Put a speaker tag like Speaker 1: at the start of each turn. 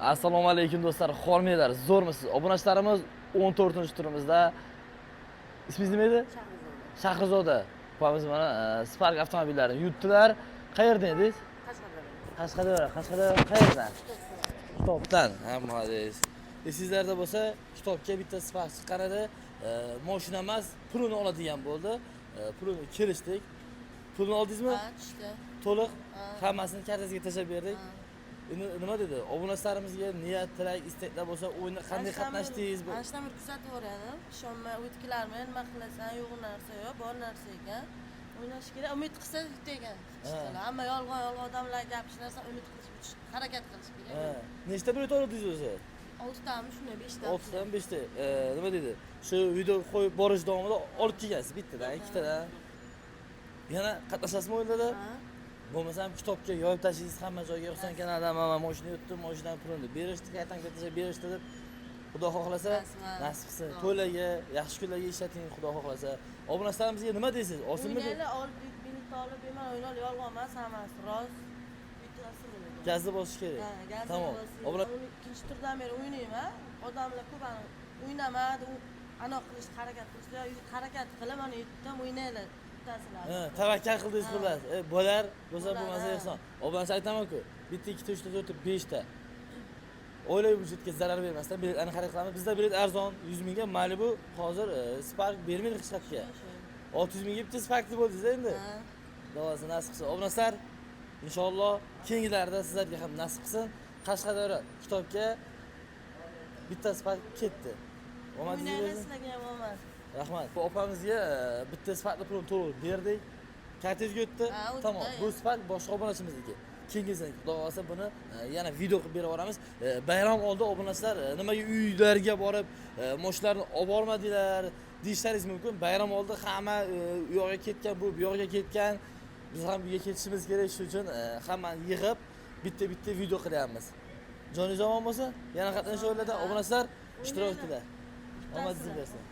Speaker 1: Assalomu alaykum do'stlar, xormanglar, zo'rmisiz? Obunachilarimiz 14-turimizda. Ismingiz nima edi? Shahrizoda. Opamiz mana Spark avtomobillarini yutdilar. Qayerdan edingiz? Qashqadaryo qayerdan? Kitobdan. Ha, молодец. Sizlarda bo'lsa, kitobga bitta Spark chiqqan edi. Mashina emas, pulini oladigan bo'ldi. Pulini kelishdik. Pulni oldingizmi?
Speaker 2: Ha, tushdi.
Speaker 1: To'liq hammasini kartasiga tashlab berdik. Nima dedi? Obunachilarimizga niyat, tilak, istaklar bo'lsa, o'yinda qanday qatnashdingiz?
Speaker 2: Anashdan bir kuzatib o'radim. Ishonmay o'tkilarmi, nima qilasan, yo'q narsa yo'q, bor narsa ekan. O'ynash kerak, umid qilsa ekan. Hamma yolg'on odamlar gapirishlarsa umid qilish, harakat qilish kerak.
Speaker 1: Nechta bilet oldingiz o'zi?
Speaker 2: 6 tami shunday 5 ta.
Speaker 1: 6 dan 5 ta. Nima dedi? Shu video qo'yib borish davomida olib kelgansiz bittadan, ikkitadan. Yana qatnashasizmi o'yinlarda? Bo'lmasam kitobga yoyib tashlaysiz hamma joyga, Ruxsan kanaldan mana mashina yutdim, mashinadan pulni berishdi, qaytadan ketishga berishdi deb. Xudo xohlasa, nasib qilsin. To'ylarga, yaxshi kunlarga ishlating, Xudo xohlasa. Obunachilarimizga nima deysiz? Olsinmi?
Speaker 2: O'ynaylar, olib, bilet olib, bemalol o'ynaylar, yolg'on emas, hammasi rost. Bittasi bo'ladi.
Speaker 1: Gazni bosish kerak.
Speaker 2: Ha, gazni
Speaker 1: Tamom.
Speaker 2: bosish. Ikkinchi turdan beri o'ynayman. Odamlar ko'p o'ynamadi, anoq qilish, harakat qilishlar, harakat qilib, mana yutdim, o'ynaylar.
Speaker 1: Tavakkal qildingiz xullas. Bo'lar, bo'lsa bo'lmasa ehson. Obunachi aytaman-ku, bitta, ikkita, uchta, to'rtta, beshta. O'ylay budjetga zarar bermasdan biletlarni xarid qilamiz. Bizda bilet arzon, 100 mingga Malibu, hozir Spark bermaydi qishqatga. 600 mingga bitta Sparkli bo'ldingiz endi. Xudosi nasib qilsin. Obunachilar, inshaalloh keyingilarda sizlarga ham nasib qilsin. Qashqadaryo kitobga bitta Spark ketdi.
Speaker 2: Omadingiz sizlarga ham omad.
Speaker 1: Rahmat. Bu opamizga bitta Sparkli pulni to'liq berdik. Kartangizga o'tdi. Tamom. Bu Spark boshqa obunachimizniki. Keyingisini Xudo xolasa buni yana video qilib berib yuboramiz. Bayram oldi obunachilar nimaga uylarga borib mashinalarni olib bormadinglar deyishlaringiz mumkin. Bayram oldi hamma u yoqqa ketgan, bu yoqqa ketgan. Biz ham uyga ketishimiz kerak, shuning uchun hammani yig'ib bitta video qilyapmiz. Joningiz omon bo'lsa, yana qatnashish o'yinlarda obunachilar ishtirok etinglar. Omadingiz bersin.